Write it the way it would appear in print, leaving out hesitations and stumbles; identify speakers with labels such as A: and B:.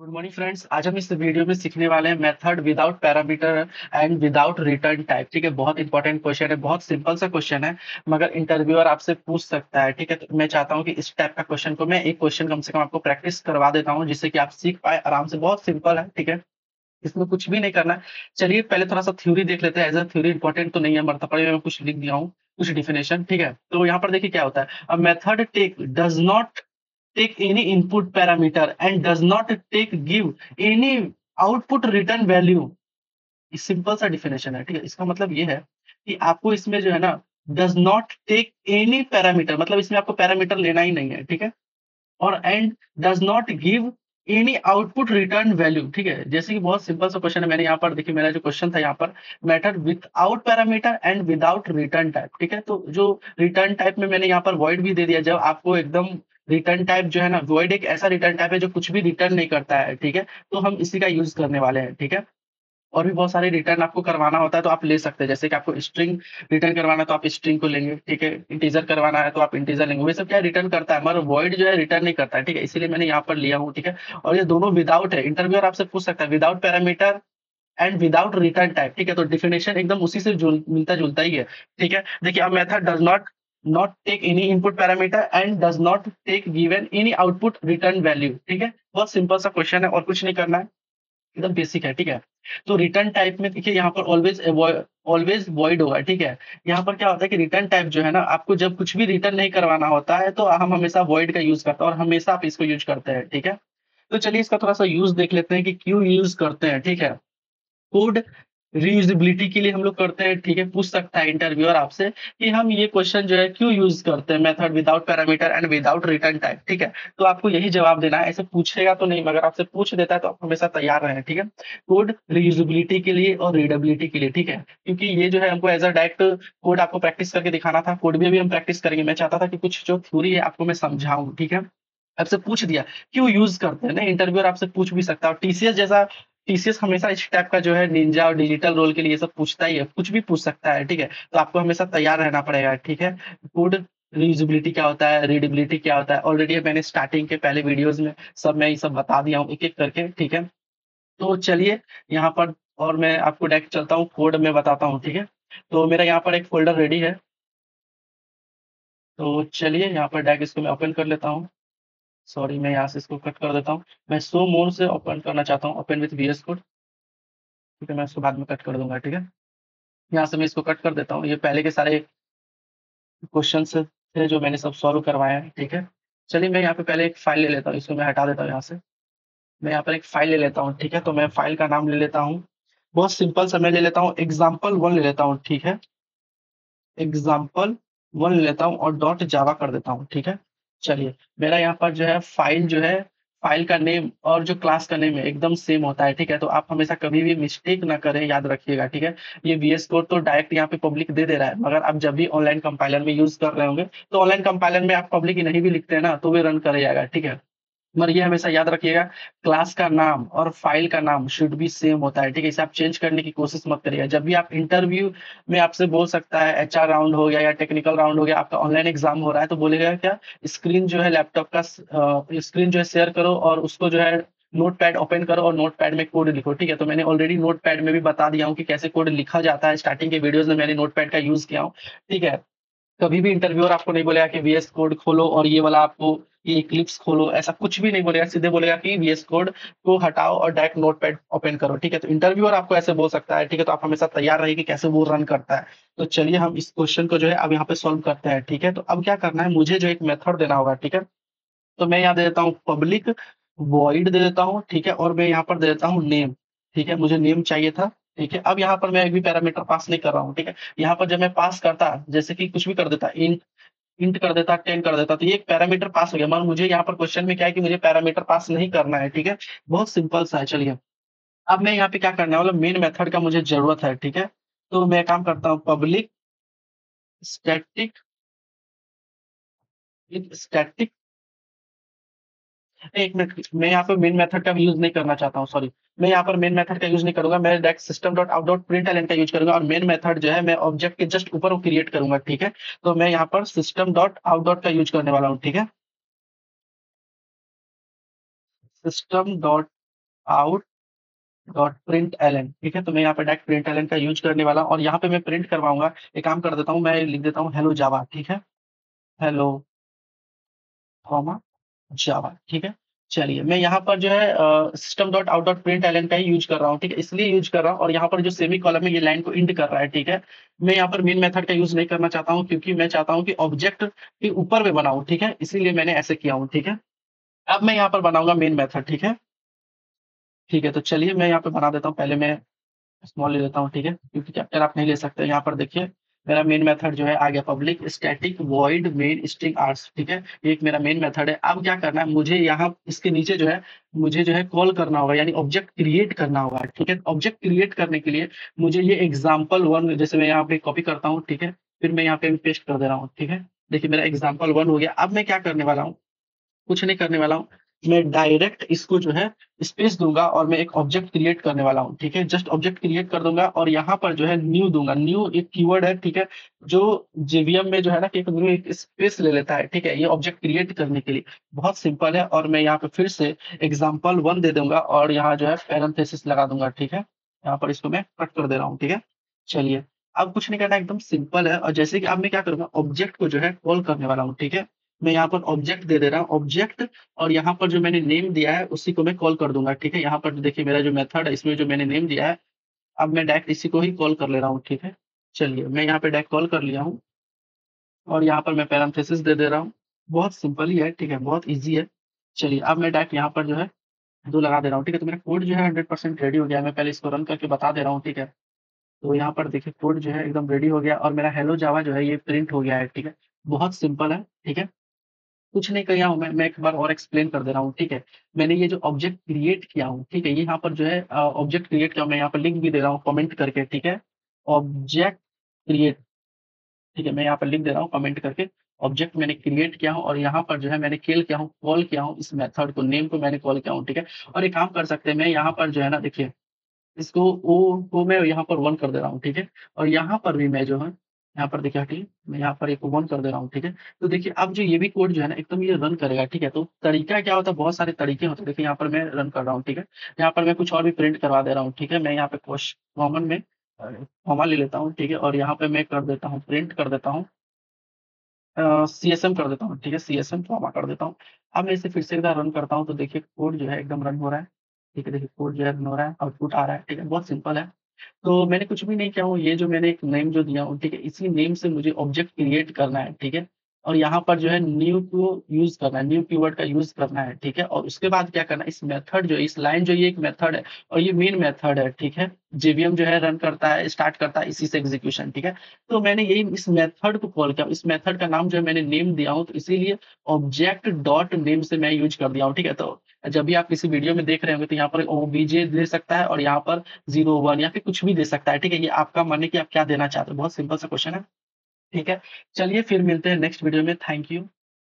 A: Good morning friends. आज हम इस वीडियो में सीखने वाले हैं method without parameter and without return type. ठीक है, बहुत इंपॉर्टेंट क्वेश्चन है, बहुत सिंपल सा क्वेश्चन है, मगर इंटरव्यूअर आपसे पूछ सकता है। ठीक है, तो मैं चाहता हूं कि इस टाइप का क्वेश्चन को मैं एक क्वेश्चन कम से कम आपको प्रैक्टिस करवा देता हूं, जिससे कि आप सीख पाए आराम से। बहुत सिंपल है, ठीक है, इसमें कुछ भी नहीं करना है। चलिए पहले थोड़ा सा थ्योरी देख लेते हैं। एज अ थ्योरी इंपॉर्टेंट तो नहीं है, मरतपड़े में कुछ लिख दिया हूँ, कुछ डिफिनेशन। ठीक है, तो यहाँ पर देखिए क्या होता है। A method take does not take any input parameter and does not take give any output return value। Simple सा डिफिनेशन है। ठीक है, इसका मतलब ये है कि आपको इसमें जो है ना, does not take any parameter, मतलब इसमें आपको पैरामीटर लेना ही नहीं है। ठीक है, और and does not give any output return value. ठीक है, जैसे कि बहुत सिंपल सा क्वेश्चन है। मैंने यहाँ पर देखिए, मेरा जो क्वेश्चन था यहाँ पर method without parameter and without return type. ठीक है, तो जो रिटर्न टाइप में मैंने यहाँ पर वॉइड भी दे दिया। जब आपको एकदम रिटर्न टाइप जो है ना, वॉइड एक ऐसा रिटर्न टाइप है जो कुछ भी रिटर्न नहीं करता है। ठीक है, तो हम इसी का यूज करने वाले हैं। ठीक है, और भी बहुत सारे रिटर्न आपको करवाना होता है तो आप ले सकते हैं। जैसे कि आपको स्ट्रिंग रिटर्न करवाना है तो आप स्ट्रिंग को लेंगे। ठीक है, इंटीजर करवाना है तो आप इंटीजर लेंगे। वे सब क्या रिटर्न करता है, मगर वॉइड जो है रिटर्न नहीं करता है। ठीक है, इसीलिए मैंने यहाँ पर लिया हूँ। ठीक है, और ये दोनों विदाउट है। इंटरव्यूअर आपसे पूछ सकता है without parameter and without return type. ठीक है, तो डिफिनेशन एकदम उसी से मिलता जुलता ही है। ठीक है, देखिए, अब method does not not take any input parameter and does not take given any output return value. ठीक है, बहुत सिंपल सा क्वेश्चन है और कुछ नहीं करना है, एकदम बेसिक है। ठीक है, तो रिटर्न टाइप में देखिए यहाँ पर ऑलवेज वॉइड होगा। ठीक है, यहाँ पर क्या होता है कि रिटर्न टाइप जो है ना, आपको जब कुछ भी रिटर्न नहीं करवाना होता है तो हम हमेशा वॉइड का यूज करते हैं और हमेशा आप इसको यूज करते हैं। ठीक है, तो चलिए इसका थोड़ा सा यूज देख लेते हैं कि क्यों यूज करते हैं। ठीक है, कोड रीयूजेबिलिटी के लिए हम लोग करते हैं। ठीक है, पूछ सकता है इंटरव्यूअर आपसे कि हम ये क्वेश्चन जो है क्यों यूज करते हैं method without parameter and without return type. ठीक है, तो आपको यही जवाब देना है। ऐसे पूछेगा तो नहीं, मगर आपसे पूछ देता है तो आप हमेशा तैयार रहें। ठीक है, कोड रीयूजेबिलिटी के लिए और रीडेबिलिटी के लिए। ठीक है, क्योंकि ये जो है हमको एज अ डायरेक्ट कोड आपको प्रैक्टिस करके दिखाना था, कोड भी अभी हम प्रैक्टिस करेंगे। मैं चाहता था कि कुछ जो थ्योरी है आपको मैं समझाऊं। ठीक है, आपसे पूछ दिया क्यों यूज करते हैं ना, इंटरव्यूअर आपसे पूछ भी सकता है। और टीसीएस जैसा, टीसीएस हमेशा इस टाइप का जो है निंजा और डिजिटल रोल के लिए ये सब पूछता ही है, कुछ भी पूछ सकता है। ठीक है, तो आपको हमेशा तैयार रहना पड़ेगा। ठीक है, कोड रीयूजेबिलिटी क्या होता है, रीडेबिलिटी क्या होता है, ऑलरेडी मैंने स्टार्टिंग के पहले वीडियोस में सब मैं ये सब बता दिया हूँ एक एक करके। ठीक है, तो चलिए यहाँ पर, और मैं आपको डायरेक्ट चलता हूँ कोड में बताता हूँ। ठीक है, तो मेरा यहाँ पर एक फोल्डर रेडी है, तो चलिए यहाँ पर डायरेक्ट इसको मैं ओपन कर लेता हूँ। सॉरी, मैं यहाँ से इसको कट कर देता हूँ। मैं शो मोड से ओपन करना चाहता हूँ, ओपन विथ वीएस कोड। ठीक है, मैं इसको बाद में कट कर दूंगा। ठीक है, यहाँ से मैं इसको कट कर देता हूँ। ये पहले के सारे क्वेश्चन थे जो मैंने सब सॉल्व करवाए हैं। ठीक है, चलिए मैं यहाँ पे पहले एक फाइल ले लेता हूँ, इसको मैं हटा देता हूँ यहाँ से। मैं यहाँ पर एक फाइल ले लेता हूँ। ठीक है, तो मैं फाइल का नाम ले लेता हूँ, बहुत सिंपल सा मैं ले लेता हूँ, एग्जाम्पल 1 ले लेता हूँ। ठीक है, एग्जाम्पल 1 ले लेता हूँ और डॉट जावा कर देता हूँ। ठीक है, चलिए मेरा यहाँ पर जो है फाइल जो है, फाइल का नेम और जो क्लास का नेम है एकदम सेम होता है। ठीक है, तो आप हमेशा कभी भी मिस्टेक ना करें, याद रखिएगा। ठीक है, ये वीएस कोड तो डायरेक्ट यहाँ पे पब्लिक दे दे रहा है, मगर आप जब भी ऑनलाइन कंपाइलर में यूज कर रहे होंगे तो ऑनलाइन कंपाइलर में आप पब्लिक नहीं भी लिखते हैं ना तो वे रन कर जाएगा। ठीक है, मगर ये हमेशा याद रखिएगा, क्लास का नाम और फाइल का नाम शुड बी सेम होता है। ठीक है, इसे आप चेंज करने की कोशिश मत करिएगा। जब भी आप इंटरव्यू में आपसे बोल सकता है, एचआर राउंड हो गया या टेक्निकल राउंड हो गया, आपका ऑनलाइन एग्जाम हो रहा है, तो बोलेगा क्या, स्क्रीन जो है लैपटॉप का, स्क्रीन जो है शेयर करो और उसको जो है नोट पैड ओपन करो और नोट पैड में कोड लिखो। ठीक है, तो मैंने ऑलरेडी नोट पैड में भी बता दिया हूँ कि कैसे कोड लिखा जाता है, स्टार्टिंग के वीडियोज में मैंने नोट पैड का यूज किया हूँ। ठीक है, कभी भी इंटरव्यूअर आपको नहीं बोलेगा कि वीएस कोड खोलो और ये वाला आपको, ये इक्लिप्स खोलो, ऐसा कुछ भी नहीं बोलेगा। सीधे बोलेगा कि वीएस कोड को हटाओ और डायरेक्ट नोटपैड ओपन करो। ठीक है, तो इंटरव्यूअर आपको ऐसे बोल सकता है। ठीक है, तो आप हमेशा तैयार रहिए कि कैसे वो रन करता है। तो चलिए हम इस क्वेश्चन को जो है अब यहाँ पे सॉल्व करते हैं। ठीक है, तो अब क्या करना है, मुझे जो एक मेथड देना होगा। ठीक है, तो मैं यहाँ दे देता हूँ पब्लिक वॉइड दे देता हूँ। ठीक है, और मैं यहाँ पर दे देता हूँ नेम। ठीक है, मुझे नेम चाहिए था। ठीक है, अब यहाँ पर मैं एक भी पैरामीटर पास नहीं कर रहा हूँ। ठीक है, यहाँ पर जब मैं पास करता, जैसे कि कुछ भी कर देता, इंट कर देता, 10 कर देता, तो ये एक पैरामीटर पास हो गया। मगर मुझे यहाँ पर क्वेश्चन में क्या है कि मुझे पैरामीटर पास नहीं करना है। ठीक है, बहुत सिंपल सा है। चलिए अब मैं यहाँ पे क्या करना है, मतलब मेन मेथड का मुझे जरूरत है। ठीक है, तो मैं काम करता हूँ पब्लिक स्टैटिक स्टैटिक, एक मिनट, मैं यहाँ पे मेन मेथड का यूज नहीं करना चाहता हूँ, सॉरी। मैं यहाँ पर मेन मेथड का यूज नहीं करूंगा, मैं direct system dot out dot println का यूज करूंगा और मेन मेथड जो है मैं ऑब्जेक्ट के जस्ट ऊपर वो क्रिएट करूंगा। ठीक है, तो मैं यहाँ पर सिस्टम डॉट आउट डॉट का यूज करने वाला हूँ। ठीक है, system dot out dot print println है। तो मैं यहाँ पे डायरेक्ट प्रिंट एलन का यूज करने वाला हूँ और यहाँ पे मैं प्रिंट करवाऊंगा। एक काम कर देता हूँ, मैं लिख देता हूँ हेलो जावा, ठीक है। हेलो कॉमा जावा, ठीक है। चलिए मैं यहाँ पर जो है system dot out dot print Elon का ही यूज कर रहा हूँ, ठीक है। इसलिए यूज कर रहा हूँ और यहाँ पर जो सेमी कॉलम है ये लाइन को इंड कर रहा है, ठीक है। मैं यहाँ पर मेन मेथड का यूज नहीं करना चाहता हूँ क्योंकि मैं चाहता हूँ कि ऑब्जेक्ट के ऊपर में बनाऊँ, ठीक है। इसीलिए मैंने ऐसे किया हूँ, ठीक है। अब मैं यहाँ पर बनाऊंगा मेन मेथड, ठीक है। ठीक है, तो चलिए मैं यहाँ पे बना देता हूँ। पहले मैं स्मॉल ले लेता हूँ, ठीक है, क्योंकि कैपिटल आप नहीं ले सकते। यहाँ पर देखिए मेरा मेन मेथड जो है आ गया, public static void main string arts, ठीक है। ये एक मेरा मेन मेथड है। अब क्या करना है मुझे, यहाँ इसके नीचे जो है मुझे जो है कॉल करना होगा, यानी ऑब्जेक्ट क्रिएट करना होगा, ठीक है। ऑब्जेक्ट क्रिएट करने के लिए मुझे ये एग्जाम्पल वन, जैसे मैं यहाँ पे कॉपी करता हूँ, ठीक है। फिर मैं यहाँ पे पेस्ट कर दे रहा हूँ, ठीक है। देखिए मेरा एग्जाम्पल वन हो गया। अब मैं क्या करने वाला हूँ, कुछ नहीं करने वाला हूँ। मैं डायरेक्ट इसको जो है स्पेस दूंगा और मैं एक ऑब्जेक्ट क्रिएट करने वाला हूँ, ठीक है। जस्ट ऑब्जेक्ट क्रिएट कर दूंगा और यहाँ पर जो है न्यू दूंगा। न्यू एक कीवर्ड है, ठीक है, जो जेवीएम में जो है ना कि एक न्यू एक स्पेस ले लेता है, ठीक है, ये ऑब्जेक्ट क्रिएट करने के लिए। बहुत सिंपल है। और मैं यहाँ पे फिर से एग्जाम्पल वन दे दूंगा और यहाँ जो है पैरेंथेसिस लगा दूंगा, ठीक है। यहाँ पर इसको मैं कट कर दे रहा हूँ, ठीक है। चलिए अब कुछ नहीं करना, एकदम सिंपल है। और जैसे कि अब मैं क्या करूंगा, ऑब्जेक्ट को जो है कॉल करने वाला हूँ, ठीक है। मैं यहाँ पर ऑब्जेक्ट दे रहा हूँ, ऑब्जेक्ट, और यहाँ पर जो मैंने नेम दिया है उसी को मैं कॉल कर दूंगा, ठीक है। यहाँ पर देखिए मेरा जो मेथड है इसमें जो मैंने नेम दिया है, अब मैं डायरेक्ट इसी को ही कॉल कर ले रहा हूँ, ठीक है। चलिए मैं यहाँ पे डायरेक्ट कॉल कर लिया हूँ और यहाँ पर मैं पैरेंथेसिस दे दे रहा हूँ। बहुत सिंपल ही है, ठीक है, बहुत ईजी है। चलिए अब मैं डायरेक्ट यहाँ पर जो है दो लगा दे रहा हूँ, ठीक है। तो मेरा कोड जो है 100% रेडी हो गया है। मैं पहले इसको रन करके बता दे रहा हूँ, ठीक है। तो यहाँ पर देखिए कोड जो है एकदम रेडी हो गया और मेरा हेलो जावा जो है ये प्रिंट हो गया है, ठीक है। बहुत सिंपल है, ठीक है। कुछ नहीं किया हूँ मैं एक बार और एक्सप्लेन कर दे रहा हूँ, ठीक है। मैंने ये जो ऑब्जेक्ट क्रिएट किया हूँ, ठीक है, ये यहाँ पर जो है ऑब्जेक्ट क्रिएट किया हूँ, मैं यहाँ पर लिंक भी दे रहा हूँ कमेंट करके, ठीक है। ऑब्जेक्ट क्रिएट, ठीक है, मैं यहाँ पर लिख दे रहा हूँ कमेंट करके। ऑब्जेक्ट मैंने क्रिएट किया हूँ और यहाँ पर जो है मैंने किल किया हूँ, कॉल किया हूँ इस मेथड को, नेम को मैंने कॉल किया हूँ, ठीक है। और एक काम कर सकते हैं, मैं यहाँ पर जो है ना देखिए इसको ओ को मैं यहाँ पर वन कर दे रहा हूँ, ठीक है। और यहाँ पर भी मैं जो है यहाँ पर देखिए हटिए, मैं यहाँ पर एक वन कर दे रहा हूँ, ठीक है। तो देखिए अब जो ये भी कोड जो है ना एकदम ये रन करेगा, ठीक है। तो तरीका क्या होता है, बहुत सारे तरीके होते हैं। देखिए यहाँ पर मैं रन कर रहा हूँ, ठीक है। यहाँ पर मैं कुछ और भी प्रिंट करवा दे रहा हूँ, ठीक है। मैं यहाँ पे कॉमन में कॉमा ले लेता हूँ, ठीक है। और यहाँ पे मैं कर देता हूँ, प्रिंट कर देता हूँ, सीएसएम कर देता हूँ, ठीक है। सीएसएम कॉमा कर देता हूँ। अब मैं इसे फिर से एक बार रन करता हूँ तो देखिए कोड जो है एकदम रन हो रहा है, ठीक है। देखिए कोड जो है रन हो रहा है, आउटपुट आ रहा है, ठीक है। बहुत सिंपल है। तो मैंने कुछ भी नहीं किया हूँ, ये जो मैंने एक नेम जो दिया हूँ, ठीक है, इसी नेम से मुझे ऑब्जेक्ट क्रिएट करना है, ठीक है। और यहाँ पर जो है न्यू को यूज करना है, न्यू कीवर्ड का यूज करना है, ठीक है। और उसके बाद क्या करना है, इस मेथड जो इस लाइन जो ये एक मेथड है और ये मेन मेथड है, ठीक है। जेवीएम जो है रन करता है, स्टार्ट करता है इसी से एग्जीक्यूशन, ठीक है। तो मैंने यही इस मेथड को कॉल किया, इस मेथड का नाम जो है मैंने नेम दिया हूँ, तो इसीलिए ऑब्जेक्ट डॉट नेम से मैं यूज कर दिया हूँ, ठीक है। तो जब भी आप किसी वीडियो में देख रहे होंगे तो यहाँ पर ओबीजे दे सकता है और यहाँ पर 01 या फिर कुछ भी दे सकता है, ठीक है। ये आपका मन है कि आप क्या देना चाहते हो। बहुत सिंपल सा क्वेश्चन है, ठीक है। चलिए फिर मिलते हैं नेक्स्ट वीडियो में। Thank you.